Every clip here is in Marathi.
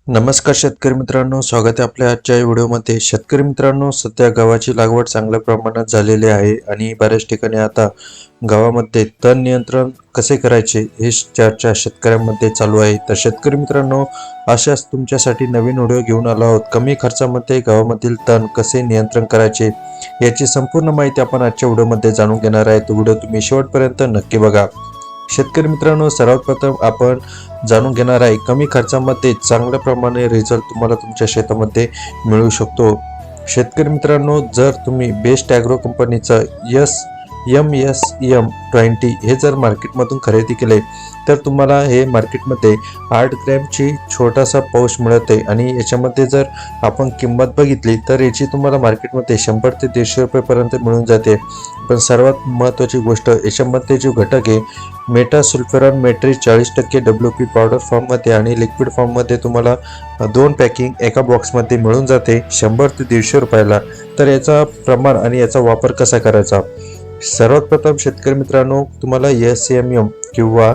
नमस्कार शेतकरी मित्रांनो, स्वागत आहे आपल्या आजच्या व्हिडिओमध्ये। शेतकरी मित्रांनो, सध्या गव्हाची लागवड चांगल्या प्रमाणात झालेली आहे आणि बऱ्याच ठिकाणी आता गव्हामध्ये तण नियंत्रण कसे करायचे हे चर्चा शेतकऱ्यांमध्ये चालू आहे। तर शेतकरी मित्रांनो, अशाच तुमच्यासाठी नवीन व्हिडिओ घेऊन आलो आहोत। कमी खर्चामध्ये गव्हामधील तण कसे नियंत्रण करायचे याची संपूर्ण माहिती आपण आजच्या व्हिडिओमध्ये जाणून घेणार आहे। तो व्हिडिओ तुम्ही शेवटपर्यंत नक्की बघा। शेतकरी मित्रांनो, सर्वात प्रथम आपण जाणून घेणार आहे कमी खर्चामध्ये चांगल्या प्रमाणे रिझल्ट तुम्हाला तुमच्या शेतामध्ये मिळू शकतो। शेतकरी मित्रांनो, जर तुम्ही बेस्ट ॲग्रो कंपनीचं MSM20 हे जर मार्केटमधून खरेदी केले तर तुम्हाला हे मार्केटमध्ये 8 ग्रॅमची छोटासा पाऊच मिळते आणि याच्यामध्ये जर आपण किंमत बघितली तर याची तुम्हाला मार्केटमध्ये 100 ते 150 रुपयेपर्यंत मिळून जाते। पण सर्वात महत्त्वाची गोष्ट, याच्यामध्ये जो घटक आहे मेटासल्फ्युरॉन मेट्री 40% WP पावडर फॉर्ममध्ये आणि लिक्विड फॉर्ममध्ये तुम्हाला 2 पॅकिंग एका बॉक्समध्ये मिळून जाते 100 ते 150 रुपयाला। तर याचा प्रमाण आणि याचा वापर कसा करायचा, सर्वात प्रथम शेतकरी मित्रांनो, तुम्हाला SMM किंवा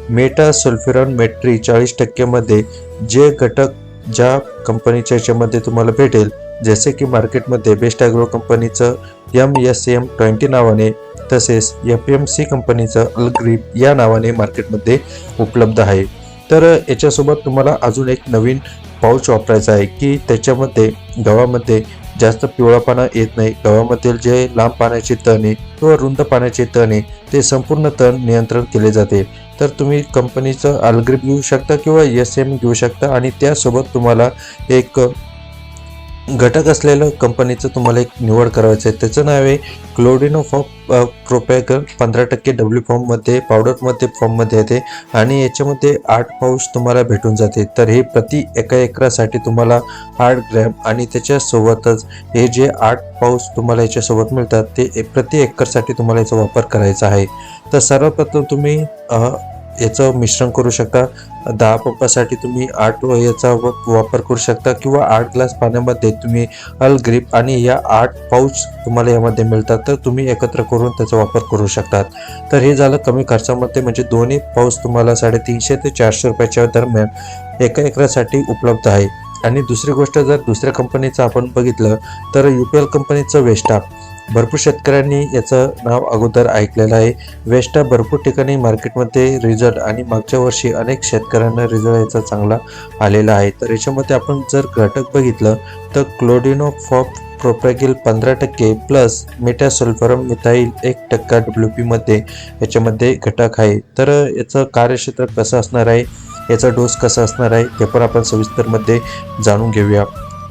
मेटासल्फ्युरॉन मेट्री 40% मध्ये जे घटक ज्या कंपनीच्या याच्यामध्ये तुम्हाला भेटेल, जसे की मार्केटमध्ये बेस्ट ॲग्रो कंपनीचं MSM20 नावाने, तसेच FMC कंपनीचं अलग्रीप या नावाने मार्केटमध्ये उपलब्ध आहे। तर याच्यासोबत तुम्हाला अजून एक नवीन पाऊच वापरायचा आहे की त्याच्यामध्ये गव्हामध्ये जास्त पिवळापणा येत नाही। गव्हामधील जे लांब पाण्याचे तण आहे किंवा रुंद पाण्याचे तण आहे ते संपूर्ण तण नियंत्रण केले जाते। तर तुम्ही कंपनीचं अलग्रीप घेऊ शकता किंवा SM घेऊ शकता आणि त्यासोबत तुम्हाला एक घटक असलेलं कंपनीचं तुम्हाला एक निवड करायचं आहे। त्याचं नाव आहे क्लोडिनोफॉप प्रोपॅगर 15% W फॉर्ममध्ये पावडरमध्ये फॉर्ममध्ये येते आणि याच्यामध्ये 8 पाऊच तुम्हाला भेटून जाते। तर हे प्रति एका एकरासाठी तुम्हाला 8 ग्रॅम आणि त्याच्यासोबतच हे जे 8 पाऊच तुम्हाला याच्यासोबत मिळतात ते प्रति एकरसाठी तुम्हाला याचा वापर करायचा आहे। तर सर्वप्रथम तुम्ही याचं मिश्रण करू शकता। 10 पंपासाठी तुम्ही 8 याचा वापर करू शकता किंवा 8 ग्लास पाण्यामध्ये तुम्ही अलग्रीप आणि या 8 पाऊच तुम्हाला यामध्ये मिळतात, तर तुम्ही एकत्र करून त्याचा वापर करू शकतात। तर हे झालं कमी खर्चामध्ये, म्हणजे दोन्ही पाऊच तुम्हाला 350 ते 400 रुपयाच्या दरम्यान एका एकरासाठी उपलब्ध आहे। आणि दुसरी गोष्ट, जर दुसऱ्या कंपनीचं आपण बघितलं तर UPL कंपनीचं वेस्टा, भरपूर शेतकऱ्यांनी याचं नाव अगोदर ऐकलेलं आहे। वेस्टा भरपूर ठिकाणी मार्केटमध्ये रिझल्ट आणि मागच्या वर्षी अनेक शेतकऱ्यांना रिझल्ट याचा चांगला आलेला आहे। तर याच्यामध्ये आपण जर घटक बघितलं तर क्लोडिनोफॉप प्रोपॅगिल 15% प्लस मेटासल्फ्युरॉन मिथाइल 1% WP मध्ये याच्यामध्ये घटक आहे। तर याचं कार्यक्षेत्र कसं असणार आहे, याचा डोस कसा असणार आहे ते पण आपण सविस्तरमध्ये जाणून घेऊया।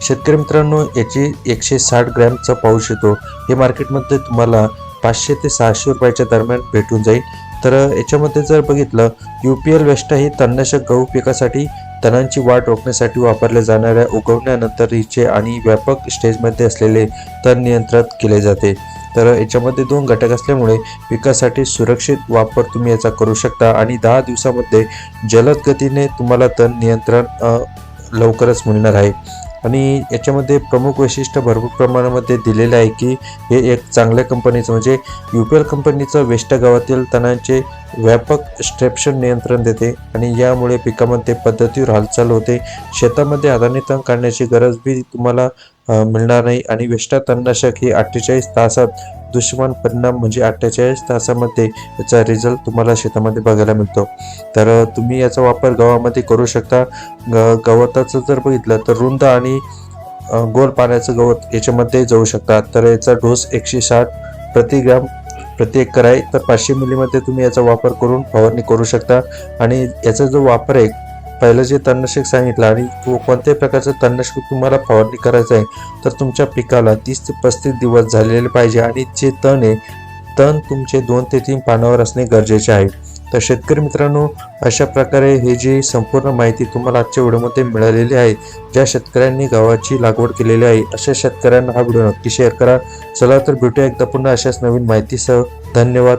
शेतकरी मित्रांनो, याची 160 ग्रॅमचा पाऊच येतो, हे मार्केटमध्ये तुम्हाला 500 ते 600 रुपयाच्या दरम्यान भेटून जाईल। तर याच्यामध्ये जर बघितलं, UPL वेस्टा ही तणनाशक गहू पिकासाठी तणांची वाढ रोखण्यासाठी वापरल्या जाणाऱ्या उगवण्यानंतरचे आणि व्यापक स्टेजमध्ये असलेले तण नियंत्रित केले जाते। तर याच्यामध्ये 2 घटक असल्यामुळे पिकासाठी सुरक्षित वापर तुम्ही याचा करू शकता आणि 10 दिवसामध्ये जलद गतीने तुम्हाला तण नियंत्रण लवकरच मिळणार आहे। आणि याच्यामध्ये प्रमुख वैशिष्ट्य भरपूर प्रमाणामध्ये दिलेले आहे की हे एक चांगल्या कंपनीचं, म्हणजे UPL कंपनीचं वेस्टा गव्हातील तणांचे व्यापक स्ट्रेप्शन नियंत्रण देते आणि यामुळे पिकामध्ये पद्धतीवर हालचाल होते। शेतामध्ये अदानी तण काढण्याची गरज बी तुम्हाला मिळणार नाही आणि वेस्टा तणनाशक ही 48 तासात दुष्परिणाम परिणाम, म्हणजे 48 तासामध्ये याचा रिझल्ट तुम्हाला शेतामध्ये बघायला मिळतो। तर तुम्ही याचा वापर गव्हामध्ये करू शकता। गवताचं जर बघितलं तर रुंद आणि गोल पाण्याचं गवत याच्यामध्ये जाऊ शकतात। तर याचा डोस 160 प्रति ग्रॅम प्रति एकर आहे। तर 500 मिलीमध्ये तुम्ही याचा वापर करून फवारणी करू शकता। आणि याचा जो वापर आहे, पहिलं जे तणनाशक सांगितलं आणि कोणत्याही प्रकारचं तणनाशक तुम्हाला फवारणी करायचं आहे तर तुमच्या पिकाला 30 ते 35 दिवस झालेले पाहिजे आणि जे तण आहे तण तुमचे 2 ते 3 पानावर असणे गरजेचे आहे। तर शेतकरी मित्रांनो, अशा प्रकारे हे जी संपूर्ण माहिती तुम्हाला आजच्या व्हिडिओमध्ये मिळालेली आहे। ज्या शेतकऱ्यांनी गव्हाची लागवड केलेली आहे अशा शेतकऱ्यांना हा व्हिडिओ नक्की शेअर करा। चला तर भेटूया एकदा पुन्हा अशाच नवीन माहितीसह। धन्यवाद।